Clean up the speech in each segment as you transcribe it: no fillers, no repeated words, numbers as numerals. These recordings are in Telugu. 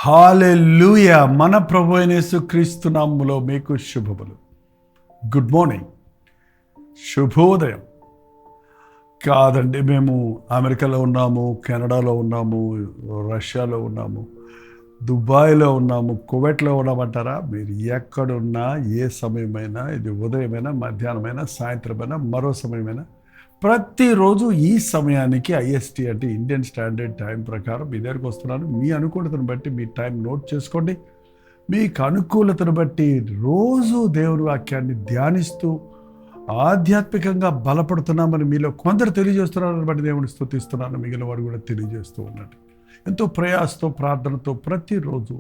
హల్లెలూయా. మన ప్రభు అయిన యేసుక్రీస్తు నామములో మీకు శుభములు. గుడ్ మార్నింగ్, శుభోదయం. కాదండి, మేము అమెరికాలో ఉన్నాము, కెనడాలో ఉన్నాము, రష్యాలో ఉన్నాము, దుబాయ్లో ఉన్నాము, కువైట్లో ఉన్నామంటారా? మీరు ఎక్కడున్నా, ఏ సమయమైనా, ఇది ఉదయమైనా, మధ్యాహ్నమైనా, సాయంత్రమైనా, మరో సమయమైనా, ప్రతిరోజు ఈ సమయానికి ఐఎస్టీ అంటే ఇండియన్ స్టాండర్డ్ టైం ప్రకారం మీ దగ్గరికి వస్తున్నాను. మీ అనుకూలతను బట్టి మీ టైం నోట్ చేసుకోండి. మీకు అనుకూలతను బట్టి రోజు దేవుని వాక్యాన్ని ధ్యానిస్తూ ఆధ్యాత్మికంగా బలపడుతున్నామని మీలో కొందరు తెలియజేస్తున్నారని బట్టి దేవుని స్తుతిస్తున్నాను. మిగిలిన వారు కూడా తెలియజేస్తూ ఉన్నట్టు ఎంతో ప్రయాసతో, ప్రార్థనతో ప్రతిరోజు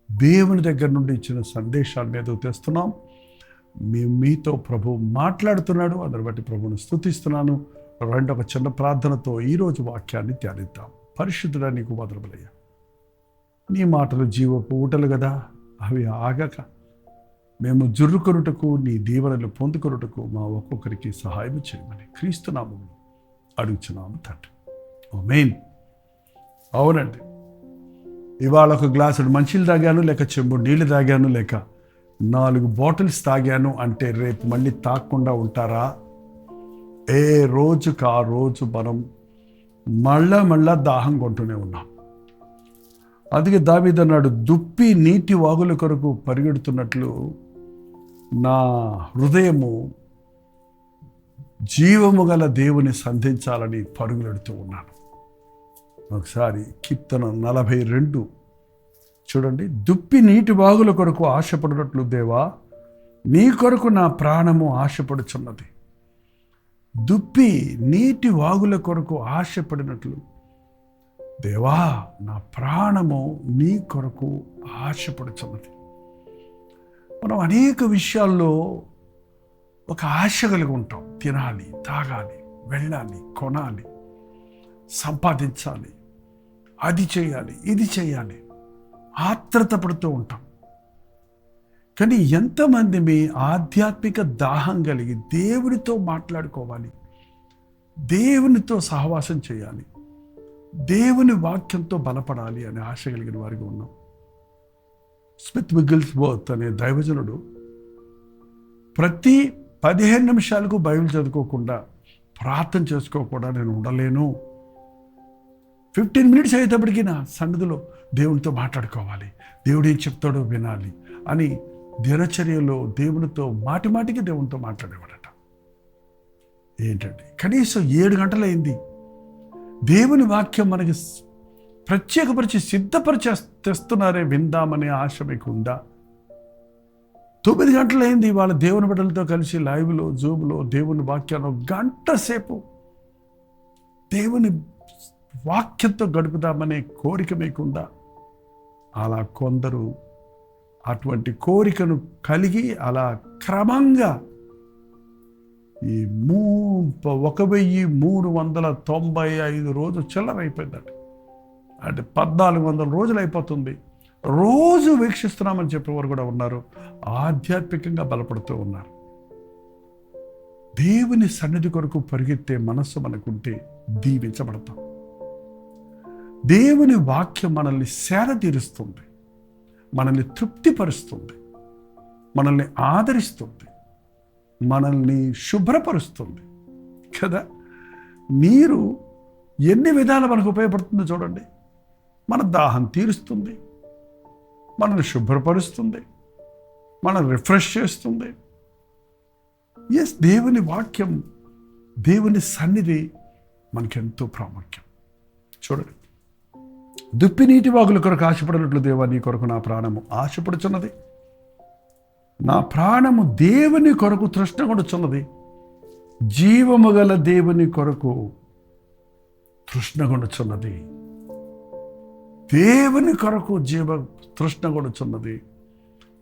దేవుని దగ్గర నుండి ఇచ్చిన సందేశాన్ని మీద తెస్తున్నాం. మీతో ప్రభు మాట్లాడుతున్నాడు. అందరి బట్టి ప్రభుని స్తుతిస్తున్నాను. ఒక చిన్న ప్రార్థనతో ఈరోజు వాక్యాన్ని ధ్యానిద్దాం. పరిశుద్ధుడా, నీకు వదలబలయ్యా. నీ మాటలు జీవపు ఊటలు కదా, అవి ఆగక మేము జుర్రుకొనుటకు, నీ దీవెనలు పొందుకొనుటకు మా ఒక్కొక్కరికి సహాయం చేయమని క్రీస్తు నామములో అడుగుచున్నాము తండ్రి. ఆమేన్. అవునండి, ఇవాళ ఒక గ్లాసుడు మంచిలు తాగాను, లేక చెంబు నీళ్ళు తాగాను, లేక 4 బాటిల్స్ తాగాను అంటే రేపు మళ్ళీ తాగకుండా ఉంటారా? ఏ రోజుకు ఆ రోజు మనం మళ్ళా దాహం కొంటూనే ఉన్నాం. అందుకే దావీదు అన్నాడు, దుప్పి నీటి వాగుల కొరకు పరిగెడుతున్నట్లు నా హృదయము జీవము గల దేవుని సంధించాలని పరుగులెడుతూ ఉన్నాను. ఒకసారి కీర్తన 42 చూడండి. దుప్పి నీటి వాగుల కొరకు ఆశపడినట్లు దేవా, నీ కొరకు నా ప్రాణము ఆశపడుచున్నది. దుప్పి నీటి వాగుల కొరకు ఆశపడినట్లు దేవా, నా ప్రాణము నీ కొరకు ఆశపడుచున్నది. మనం అనేక విషయాల్లో ఒక ఆశ కలిగి ఉంటాం. తినాలి, తాగాలి, వెళ్ళాలి, కొనాలి, సంపాదించాలి, అది చేయాలి, ఇది చేయాలి, ఆత్రత పడుతూ ఉంటాం. కానీ ఎంతమంది మీ ఆధ్యాత్మిక దాహం కలిగి దేవునితో మాట్లాడుకోవాలి, దేవునితో సహవాసం చేయాలి, దేవుని వాక్యంతో బలపడాలి అనే ఆశ కలిగిన వారికి ఉన్నాం. స్మిత్ విగిల్స్వర్త్ అనే దైవజనుడు ప్రతి 15 నిమిషాలకు బైబిల్ చదువుకోకుండా, ప్రార్థన చేసుకోకుండా నేను ఉండలేను, 15 మినిట్స్ అయ్యేటప్పటికీ నా సన్నిధిలో దేవునితో మాట్లాడుకోవాలి, దేవుడు ఏం చెప్తాడో వినాలి అని దినచర్యలో దేవునితో మాటిమాటికి దేవునితో మాట్లాడేవాడట. ఏంటంటే కనీసం 7 గంటలైంది. దేవుని వాక్యం మనకి ప్రత్యేకపరిచి సిద్ధపరిచి తెస్తున్నారే, విందామనే ఆశ మీకు ఉందా? 9 గంటలైంది. వాళ్ళ దేవుని బిడ్డలతో కలిసి లైవ్లో, జూమ్లో దేవుని వాక్యాన్ని 1 గంట సేపు దేవుని వాక్యంతో గడుపుదామనే కోరిక మీకుందా? అలా కొందరు అటువంటి కోరికను కలిగి అలా క్రమంగా ఈ 1395 రోజు చిల్లరైపోయిందండి. అంటే 1400 రోజులు అయిపోతుంది. రోజు వీక్షిస్తున్నామని చెప్పేవారు కూడా ఉన్నారు. ఆధ్యాత్మికంగా బలపడుతూ ఉన్నారు. దేవుని సన్నిధి కొరకు పరిగెత్తే మనస్సు మనకుంటే దీవించబడతాం. దేవుని వాక్యం మనల్ని సేద తీరుస్తుంది, మనల్ని తృప్తిపరుస్తుంది, మనల్ని ఆదరిస్తుంది, మనల్ని శుభ్రపరుస్తుంది కదా. నీరు ఎన్ని విధాలు మనకు ఉపయోగపడుతుందో చూడండి. మన దాహం తీరుస్తుంది, మనల్ని శుభ్రపరుస్తుంది, మనల్ని రిఫ్రెష్ చేస్తుంది. ఎస్, దేవుని వాక్యం, దేవుని సన్నిధి మనకెంతో ప్రాముఖ్యం. చూడండి, దుప్పి నీటి వాగుల కొరకు ఆశపడినట్లు దేవా, నీ కొరకు నా ప్రాణము ఆశపడుచున్నది. నా ప్రాణము దేవుని కొరకు తృష్ణగొడుచున్నది. జీవము గల దేవుని కొరకు తృష్ణగొడుచున్నది. దేవుని కొరకు తృష్ణగొడుచున్నది.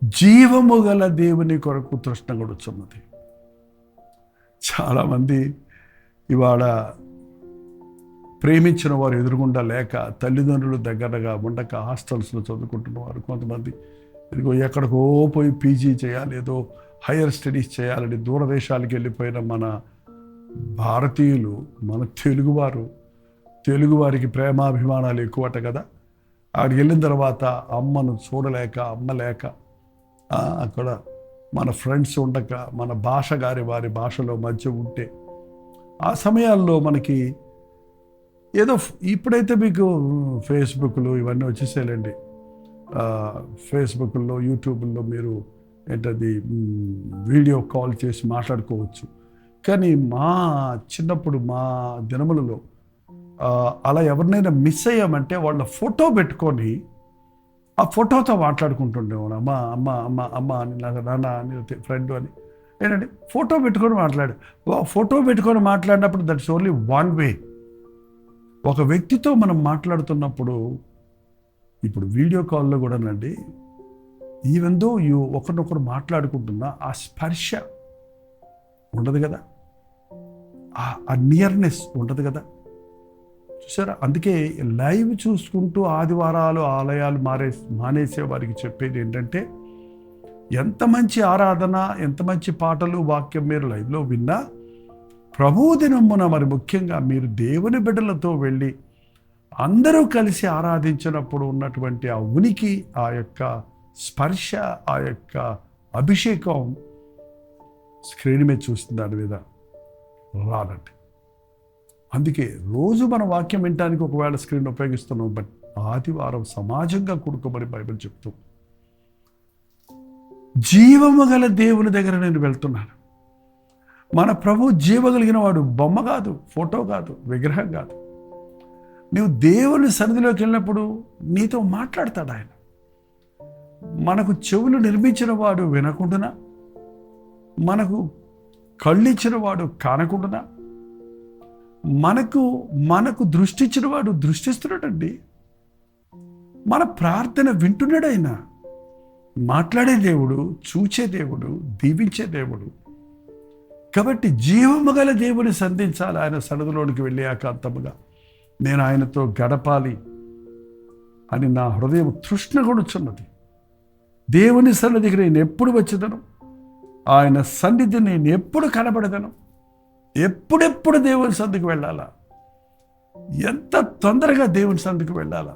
జీవము గల దేవుని కొరకు తృష్ణగొడుచున్నది. చాలామంది ఇవాళ ప్రేమించిన వారు ఎదురుగుండా లేక, తల్లిదండ్రులు దగ్గరగా ఉండక హాస్టల్స్లో చదువుకుంటున్నవారు, కొంతమంది ఇదిగో ఎక్కడికో పోయి పీజీ చేయాలి, ఏదో హైయర్ స్టడీస్ చేయాలని దూరదేశాలకు వెళ్ళిపోయిన మన భారతీయులు, మన తెలుగువారికి ప్రేమాభిమానాలు ఎక్కువట కదా. అక్కడికి వెళ్ళిన తర్వాత అమ్మను చూడలేక, అమ్మ లేక, అక్కడ మన ఫ్రెండ్స్ ఉండక, మన భాష వారి భాషలో మధ్య ఉంటే, ఆ సమయాల్లో మనకి ఏదో ఇప్పుడైతే మీకు ఫేస్బుక్లు ఇవన్నీ వచ్చేసేయాలండి. ఫేస్బుక్లో, యూట్యూబ్లో మీరు ఏంటది వీడియో కాల్ చేసి మాట్లాడుకోవచ్చు. కానీ మా చిన్నప్పుడు, మా దినములలో అలా ఎవరినైనా మిస్ అయ్యామంటే వాళ్ళ ఫోటో పెట్టుకొని ఆ ఫోటోతో మాట్లాడుకుంటుండేవాడు. అమ్మ అమ్మ అమ్మ అమ్మ అని, నాకు నాన్న అని, ఫ్రెండ్ అని. ఏంటంటే ఫోటో పెట్టుకొని ఫోటో పెట్టుకొని మాట్లాడినప్పుడు దట్స్ ఓన్లీ వన్ వే. ఒక వ్యక్తితో మనం మాట్లాడుతున్నప్పుడు, ఇప్పుడు వీడియో కాల్లో కూడానండి, ఈవెన్ దో ఒకరినొకరు మాట్లాడుకుంటున్నా ఆ స్పర్శ ఉండదు కదా, ఆ నియర్నెస్ ఉండదు కదా, చూసారా? అందుకే లైవ్ చూసుకుంటూ ఆదివారాలు ఆలయాలు మానేసే వారికి చెప్పేది ఏంటంటే, ఎంత మంచి ఆరాధన, ఎంత మంచి పాటలు, వాక్యం మీరు లైవ్లో విన్నా, ప్రభువు దినమున మరి ముఖ్యంగా మీరు దేవుని బిడ్డలతో వెళ్ళి అందరూ కలిసి ఆరాధించినప్పుడు ఉన్నటువంటి ఆ ఉనికి, ఆ యొక్క స్పర్శ, ఆ యొక్క అభిషేకం స్క్రీన్ మీద చూస్తుంది, దాని మీద రాదండి. అందుకే రోజు మన వాక్యం వినడానికి ఒకవేళ స్క్రీన్ ఉపయోగిస్తున్నాం, బట్ ఆదివారం సమాజంగా కూడుకోమని బైబిల్ చెప్తూ, జీవము గల దేవుని దగ్గర నేను వెళ్తున్నాను. మన ప్రభు జీవగలిగిన వాడు, బొమ్మ కాదు, ఫోటో కాదు, విగ్రహం కాదు. నువ్వు దేవుని సన్నిధిలోకి వెళ్ళినప్పుడు నీతో మాట్లాడతాడు ఆయన. మనకు చెవులు నిర్మించిన వాడు వినకుండానా, మనకు కళ్ళు ఇచ్చిన వాడు కానకుండానా, మనకు దృష్టి ఇచ్చిన వాడు దృష్టిస్తున్నాడండి. మన ప్రార్థన వింటున్నాడు ఆయన. మాట్లాడే దేవుడు, చూచే దేవుడు, దీవించే దేవుడు. కాబట్టి జీవము గల దేవుని సంధించాలి. ఆయన సన్నిధిలోనికి వెళ్ళి ఏకాంతముగా నేను ఆయనతో గడపాలి అని నా హృదయం తృష్ణ కొనుచున్నది. దేవుని సన్నిధికి నేను ఎప్పుడు వచ్చేదను, ఆయన సన్నిధి నేను ఎప్పుడు కనబడదను, ఎప్పుడెప్పుడు దేవుని సన్నిధికి వెళ్ళాలా, ఎంత తొందరగా దేవుని సన్నిధికి వెళ్ళాలా,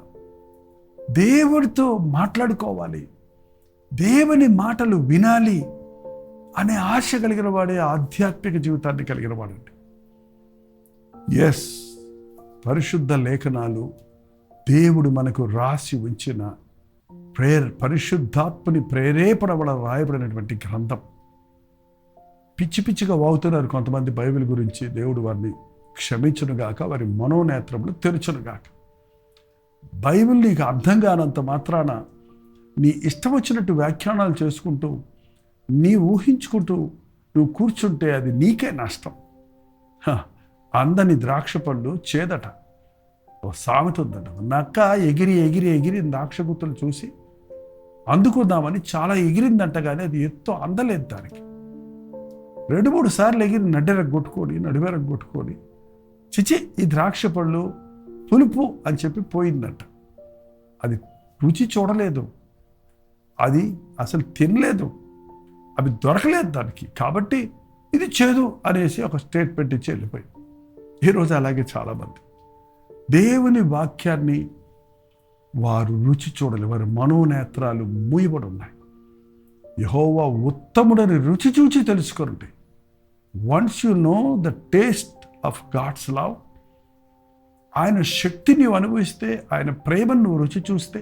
దేవుడితో మాట్లాడుకోవాలి, దేవుని మాటలు వినాలి అనే ఆశ కలిగిన వాడే ఆధ్యాత్మిక జీవితాన్ని కలిగిన వాడండి. ఎస్, పరిశుద్ధ లేఖనాలు దేవుడు మనకు రాసి ఉంచిన పరిశుద్ధాత్మని ప్రేరేపణ వల్ల రాయబడినటువంటి గ్రంథం. పిచ్చి పిచ్చిగా వాగుతున్నారు కొంతమంది బైబిల్ గురించి. దేవుడు వారిని క్షమించునుగాక, వారి మనోనేత్రములు తెరుచునుగాక. బైబిల్ నీకు అర్థం కానంత మాత్రాన నీ ఇష్టం వచ్చినట్టు వ్యాఖ్యానాలు చేసుకుంటూ, నీ ఊహించుకుంటూ నువ్వు కూర్చుంటే అది నీకే నష్టం. అందని ద్రాక్ష పళ్ళు చేదట. ఓ సామెత ఉందట, నక్క ఎగిరి ఎగిరి ఎగిరి ద్రాక్ష గుత్తులు చూసి అందుకుందామని చాలా ఎగిరిందంట, కానీ అది ఎత్తు అందలేదు. దానికి 2-3 సార్లు ఎగిరి నడివెరగొట్టుకొని చిచి ఈ ద్రాక్ష పళ్ళు పులుపు అని చెప్పి పోయిందంట. అది రుచి చూడలేదు, అది అసలు తినలేదు, అవి దొరకలేదు దానికి. కాబట్టి ఇది చేదు అనేసి ఒక స్టేట్మెంట్ ఇచ్చి వెళ్ళిపోయింది. ఈరోజు అలాగే చాలామంది దేవుని వాక్యాన్ని వారు రుచి చూడలేదు, వారి మనోనేత్రాలు మూయబడి ఉన్నాయి. యెహోవా ఉత్తముడని రుచి చూచి తెలుసుకోండి. Once you know the taste of God's love, ఆయన శక్తిని నువ్వు అనుభవిస్తే, ఆయన ప్రేమను నువ్వు రుచి చూస్తే,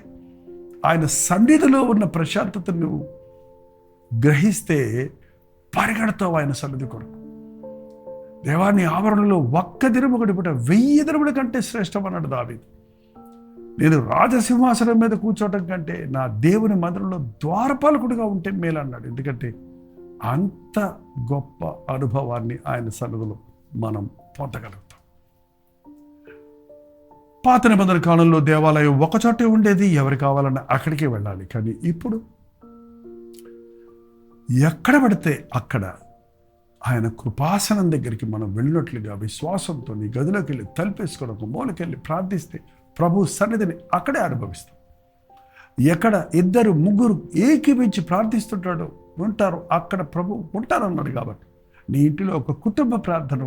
ఆయన సన్నిధిలో ఉన్న ప్రశాంతతను నువ్వు గ్రహిస్తే పరిగెడతావు ఆయన సన్నిధి కొరకు. దేవాన్ని ఆవరణలో ఒక్క దినము గడిపట 1000 దినముల కంటే శ్రేష్టం అన్నాడు దావీదు. నేను రాజసింహాసనం మీద కూర్చోవటం కంటే నా దేవుని మందిరంలో ద్వారపాలకుడిగా ఉంటే మేలు అన్నాడు. ఎందుకంటే అంత గొప్ప అనుభవాన్ని ఆయన సన్నిధిలో మనం పొందగలుగుతాం. పాత నిబంధన కాలంలో దేవాలయం ఒకచోటే ఉండేది, ఎవరు కావాలన్నా అక్కడికే వెళ్ళాలి. కానీ ఇప్పుడు ఎక్కడ పడితే అక్కడ ఆయన కృపాసనం దగ్గరికి మనం వెళ్ళినట్లుగా విశ్వాసంతో నీ గదిలోకి వెళ్ళి తలుపేసుకొని ఒక మూలకెళ్ళి ప్రార్థిస్తే ప్రభు సన్నిధిని అక్కడే అనుభవిస్తాం. ఎక్కడ 2-3 ఏకీపించి ప్రార్థిస్తుంటాడో ఉంటారు, అక్కడ ప్రభు ఉంటారన్నాడు. కాబట్టి నీ ఇంటిలో ఒక కుటుంబ ప్రార్థన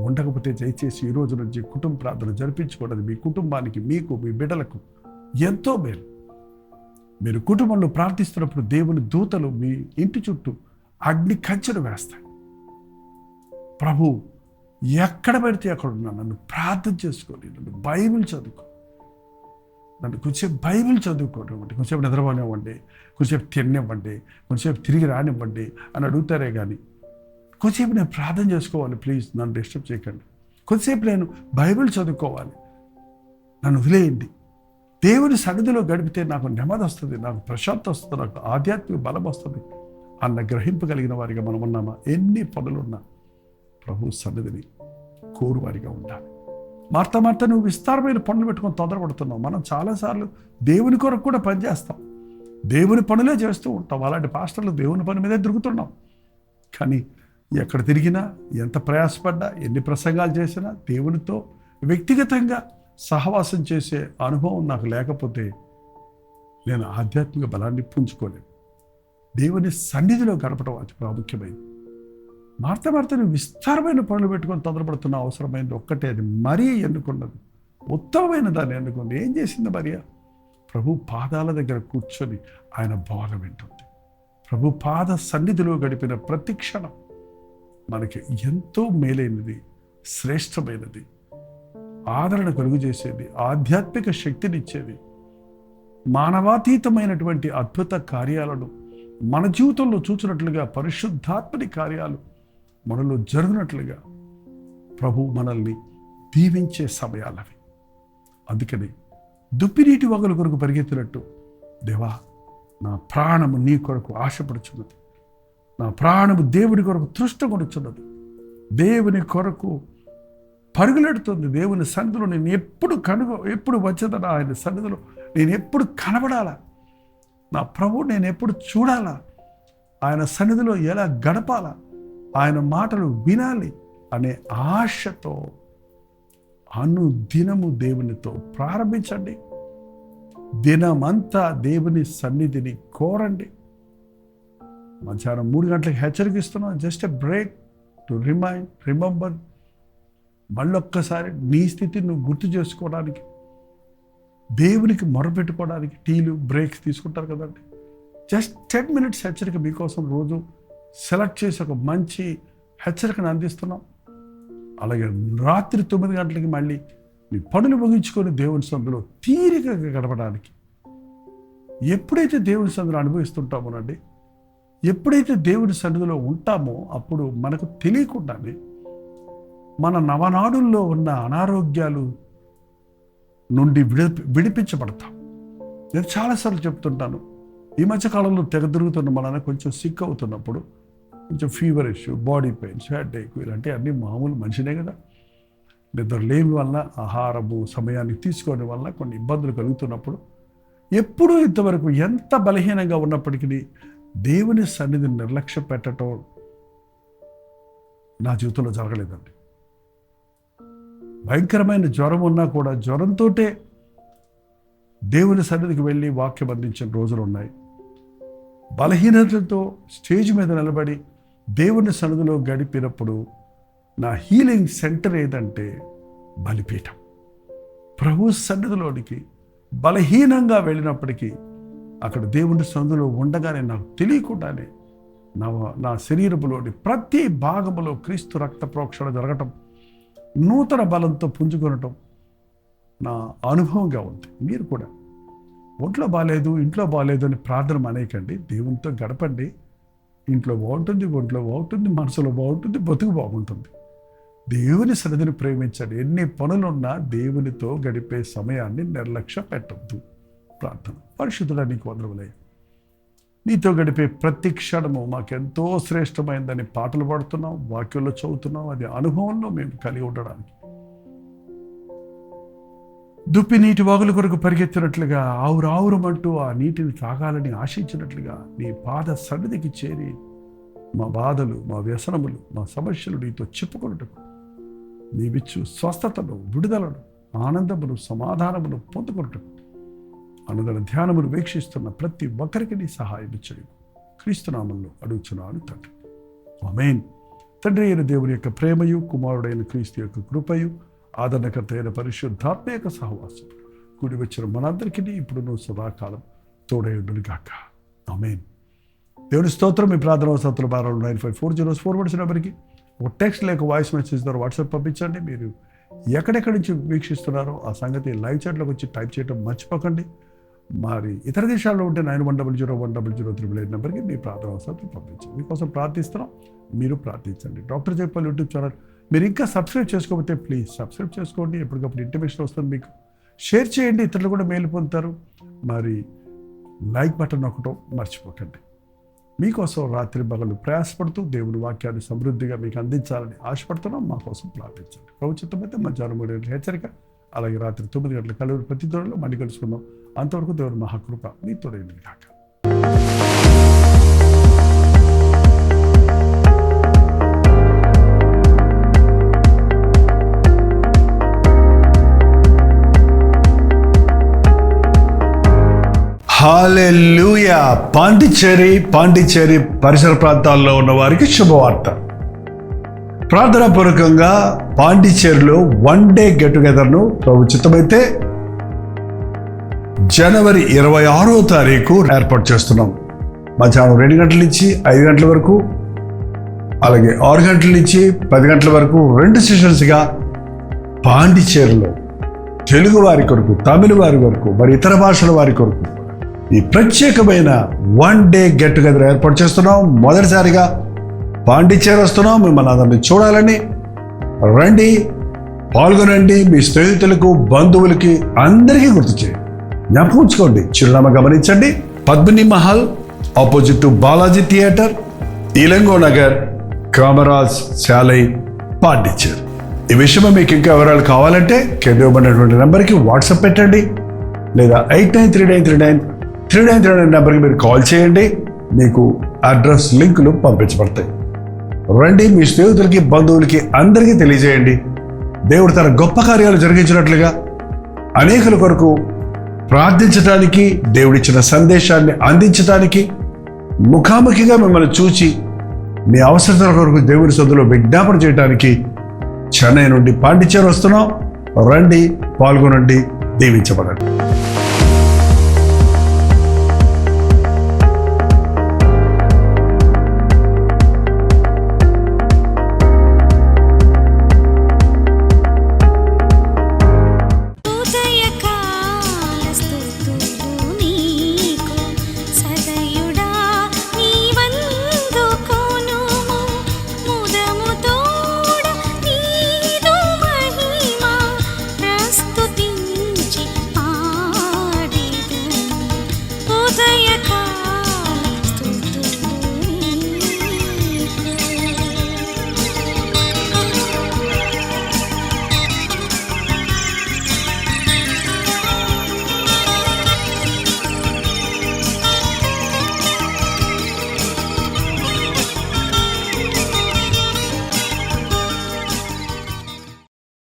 ఉండకపోతే దయచేసి ఈ రోజు నుంచి కుటుంబ ప్రార్థన జరిపించుకోవడం మీ కుటుంబానికి, మీకు, మీ బిడ్డలకు ఎంతో మేలు. మీరు కుటుంబంలో ప్రార్థిస్తున్నప్పుడు దేవుని దూతలు మీ ఇంటి చుట్టూ అగ్ని కంచెను వేస్తాయి. ప్రభు ఎక్కడ పెడితే అక్కడ ఉన్నా నన్ను ప్రార్థన చేసుకొని, నన్ను బైబిల్ చదువుకో, నన్ను కొంచెంసేపు బైబిల్ చదువుకోనివ్వండి, కొంచెంసేపు నిద్రపోనివ్వండి, కొంచెంసేపు తిననివ్వండి, కొంచెంసేపు తిరిగి రానివ్వండి అని అడుగుతారే కానీ కొంచెంసేపు నేను ప్రార్థన చేసుకోవాలి, ప్లీజ్ నన్ను డిస్టర్బ్ చేయకండి, కొంచెంసేపు నేను బైబిల్ చదువుకోవాలి, నన్ను వదిలేయండి. దేవుని సన్నిధిలో గడిపితే నాకు నెమ్మది వస్తుంది, నాకు ప్రశాంతత వస్తుంది, నాకు ఆధ్యాత్మిక బలం వస్తుంది అన్న గ్రహింపు కలిగిన వారిగా మనం ఉన్నామా? ఎన్ని పనులున్నా ప్రభు సన్నిధిని కోరువారిగా ఉండాలి. మార్త నువ్వు విస్తారమైన పనులు పెట్టుకొని తొందరపడుతున్నావు. మనం చాలాసార్లు దేవుని కొరకు కూడా పనిచేస్తాం, దేవుని పనులే చేస్తూ ఉంటాం. అలాంటి పాస్టర్లు దేవుని పని మీదే తిరుగుతున్నాం. కానీ ఎక్కడ తిరిగినా, ఎంత ప్రయాసపడ్డా, ఎన్ని ప్రసంగాలు చేసినా దేవునితో వ్యక్తిగతంగా సహవాసం చేసే అనుభవం నాకు లేకపోతే నేను ఆధ్యాత్మిక బలాన్ని పుంజుకోలేను. దేవుని సన్నిధిలో గడపడం అతి ప్రాముఖ్యమైనది. మార్త నువ్వు విస్తారమైన పనులు పెట్టుకొని తొందరపడుతున్న అవసరమైంది ఒక్కటే, అది మరియ ఎన్నుకున్నది, ఉత్తమమైన దాన్ని ఎన్నుకుంది. ఏం చేసింది మరియ? ప్రభు పాదాల దగ్గర కూర్చొని ఆయన బోధ వింటుంది. ప్రభు పాద సన్నిధిలో గడిపిన ప్రతి క్షణం మనకి ఎంతో మేలైనది, శ్రేష్టమైనది, ఆదరణ కలుగు చేసేది, ఆధ్యాత్మిక శక్తినిచ్చేది, మానవాతీతమైనటువంటి అద్భుత కార్యాలను మన జీవితంలో చూచినట్లుగా పరిశుద్ధాత్మని కార్యాలు మనలో జరుగునట్లుగా ప్రభు మనల్ని దీవించే సమయాలవి. అందుకని దుప్పినీటి వగల కొరకు పరిగెత్తినట్టు, దేవా నా ప్రాణము నీ కొరకు ఆశపడుచున్నది, నా ప్రాణము దేవుని కొరకు తృష్టపడుచున్నది, దేవుని కొరకు పరుగులెడుతుంది. దేవుని సన్నిధిలో నేను ఎప్పుడు వచ్చేదనా, ఆయన సన్నిధిలో నేను ఎప్పుడు కనబడాలా, నా ప్రభు నేను ఎప్పుడు చూడాలా, ఆయన సన్నిధిలో ఎలా గడపాలా, ఆయన మాటలు వినాలి అనే ఆశతో అనుదినము దేవునితో ప్రారంభించండి. దినమంతా దేవుని సన్నిధిని కోరండి. మధ్యాహ్నం 3 గంటలకు హెచ్చరికిస్తున్నాం. Just a break to remember. మళ్ళొక్కసారి నీ స్థితిని నువ్వు గుర్తు చేసుకోవడానికి, దేవునికి మొరపెట్టుకోవడానికి టీలు బ్రేక్స్ తీసుకుంటారు కదండి. జస్ట్ 10 minutes హెచ్చరిక మీకోసం రోజు సెలెక్ట్ చేసి ఒక మంచి హెచ్చరికను అందిస్తున్నాం. అలాగే రాత్రి 9 గంటలకి మళ్ళీ మీ పనులు ముగించుకొని దేవుని సన్నిధిలో తీరికగా గడపడానికి. ఎప్పుడైతే దేవుని సన్నిధిలో అనుభవిస్తుంటామోనండి, ఎప్పుడైతే దేవుని సన్నిధిలో ఉంటామో అప్పుడు మనకు తెలియకుండానే మన నవనాడుల్లో ఉన్న అనారోగ్యాలు నుండి విడిపించబడతాం. నేను చాలాసార్లు చెప్తుంటాను, ఈ మధ్యకాలంలో తిరుగుతున్న మనల్ని కొంచెం సిక్ అవుతున్నప్పుడు, కొంచెం fever issue, body pains, headache, ఇలాంటి అన్నీ మామూలు మనిషినే కదా. నిద్ర లేని వల్ల, ఆహారము సమయానికి తీసుకోవడం వల్ల కొన్ని ఇబ్బందులు కలుగుతున్నప్పుడు, ఎప్పుడూ ఇంతవరకు ఎంత బలహీనంగా ఉన్నప్పటికీ దేవుని సన్నిధిని నిర్లక్ష్య పెట్టడం నా జీవితంలో జరగలేదండి. భయంకరమైన జ్వరం ఉన్నా కూడా జ్వరంతో దేవుని సన్నిధికి వెళ్ళి వాక్యం అందించిన రోజులు ఉన్నాయి. బలహీనతతో స్టేజ్ మీద నిలబడి దేవుని సన్నిధిలో గడిపినప్పుడు నా హీలింగ్ సెంటర్ ఏదంటే బలిపీఠం. ప్రభు సన్నిధిలోనికి బలహీనంగా వెళ్ళినప్పటికీ అక్కడ దేవుని సన్నిధిలో ఉండగానే నాకు తెలియకుండానే నా శరీరములోని ప్రతి భాగములో క్రీస్తు రక్త ప్రోక్షణ జరగటం, నూతన బలంతో పుంజుకొనటం నా అనుభవంగా ఉంది. మీరు కూడా ఒంట్లో బాగాలేదు, ఇంట్లో బాగాలేదు అని ప్రార్థన మానేయకండి. దేవునితో గడపండి. ఇంట్లో బాగుంటుంది, ఒంట్లో బాగుంటుంది, మనసులో బాగుంటుంది, బతుకు బాగుంటుంది. దేవుని సన్నిధిని ప్రేమించండి. ఎన్ని పనులున్నా దేవునితో గడిపే సమయాన్ని నిర్లక్ష్య పెట్టద్దు. ప్రార్థన. పరిశుద్ధుడా నీకు వందనములయ్యా, నీతో గడిపే ప్రతి క్షణము మాకెంతో శ్రేష్టమైందని పాటలు పాడుతున్నాం, వాక్యంలో చదువుతున్నాం. అది అనుభవంలో మేము కలిగి ఉండడానికి, దుప్పి నీటి వాగుల కొరకు పరిగెత్తినట్లుగా ఆవురావురమంటూ ఆ నీటిని తాగాలని ఆశించినట్లుగా నీ పాద సన్నిధికి చేరి మా బాధలు, మా వ్యసనములు, మా సమస్యలు నీతో చెప్పుకున్నట్టుకు నీవిచ్చు స్వస్థతను, విడుదలను, ఆనందమును, సమాధానమును పొందుకున్నట్టుకు అనుదిన ధ్యానమును వీక్షిస్తున్న ప్రతి ఒక్కరికి నీ సహాయం ఇచ్చడు. క్రీస్తునామంలో అడుగుచున్నాను తండ్రి, ఆమేన్. తండ్రి అయిన దేవుని యొక్క ప్రేమయు, కుమారుడైన క్రీస్తు యొక్క కృపయు, ఆదరణకర్త అయిన పరిశుద్ధాత్మ యొక్క సహవాసం కూడి వచ్చిన మనందరికీ ఇప్పుడు నువ్వు సదాకాలం తోడై ఉండును గాక. ఆమేన్. దేవుని స్తోత్రం. మీ ప్రార్థన అవసరాలు 9540 నెంబర్కి ఒక టెక్స్ట్ లేక వాయిస్ మెసేజ్ ద్వారా వాట్సాప్ పంపించండి. మీరు ఎక్కడెక్కడి నుంచి వీక్షిస్తున్నారో ఆ సంగతి లైవ్ చాట్లోకి వచ్చి టైప్ చేయడం మర్చిపోకండి. మరి ఇతర దేశాల్లో ఉంటే 9100100388 నెంబర్కి మీ ప్రార్థన అవసరాలు పంపించండి. మీకోసం ప్రార్థిస్తున్నాం, మీరు ప్రార్థించండి. డాక్టర్ జయపాల్ యూట్యూబ్ ఛానల్ మీరు ఇంకా సబ్స్క్రైబ్ చేసుకోకపోతే ప్లీజ్ సబ్స్క్రైబ్ చేసుకోండి. ఎప్పటికప్పుడు ఇంటిమేషన్ వస్తుంది మీకు. షేర్ చేయండి, ఇతరులు కూడా మేలు పొందుతారు. మరి లైక్ బటన్ నొక్కడం మర్చిపోకండి. మీకోసం రాత్రి పగలు ప్రయాసపడుతూ దేవుని వాక్యాన్ని సమృద్ధిగా మీకు అందించాలని ఆశపడుతున్నాం. మా కోసం ప్రార్థించండి. ప్రభుత్వమైతే మధ్యాహ్నం 3 గంటల హెచ్చరిక, అలాగే రాత్రి 9 గంటల కలవరి ప్రతి దూరంలో మళ్ళీ కలుసుకుందాం. అంతవరకు దేవుని మహాకృప మీతో కాక. హల్లెలూయా. పాండిచ్చేరి పరిసర ప్రాంతాల్లో ఉన్న వారికి శుభవార్త. ప్రార్థనాపూర్వకంగా పాండిచ్చేరిలో 1 డే గెట్ టుగెదర్ను ప్రభుత్వమైతే జనవరి 26వ తారీఖు ఏర్పాటు చేస్తున్నాం. మధ్యాహ్నం 2 గంటల నుంచి 5 గంటల వరకు, అలాగే 6 గంటల నుంచి 10 గంటల వరకు 2 సెషన్స్గా పాండిచ్చేరిలో తెలుగు వారి కొరకు, తమిళ వారి కొరకు, మరి ఇతర భాషల వారి కొరకు ఈ ప్రత్యేకమైన 1 డే గెట్ టుగెదర్ ఏర్పాటు చేస్తున్నాం. మొదటిసారిగా పాండిచ్చేరి వస్తున్నాం. మిమ్మల్ని అందరినీ చూడాలని రండి, పాల్గొనండి. మీ స్నేహితులకు, బంధువులకి అందరికీ గుర్తు చేయండి. జ్ఞాపకం ఉంచుకోండి. చిరునామా గమనించండి. Padmini Mahal opposite to Balaji theatre, Ilango Nagar, Kamaraj Salai, Pondicherry. ఈ విషయమై మీకు ఇంకా వివరాలు కావాలంటే కింద ఇవ్వబడినటువంటి నెంబర్కి వాట్సాప్ పెట్టండి, లేదా 89393939 నెంబర్కి మీరు కాల్ చేయండి. మీకు అడ్రస్ లింకులు పంపించబడతాయి. రండి, మీ స్నేహితులకి, బంధువులకి అందరికీ తెలియజేయండి. దేవుడు తన గొప్ప కార్యాలు జరిగించినట్లుగా అనేకుల కొరకు ప్రార్థించడానికి, దేవుడిచ్చిన సందేశాన్ని అందించడానికి, ముఖాముఖిగా మిమ్మల్ని చూచి మీ అవసరాల కొరకు దేవుని సొంతలో విజ్ఞాపన చేయడానికి చెన్నై నుండి పాండిచ్చేరి వస్తున్నాం. రండి, పాల్గొనండి, దీవించబడండి.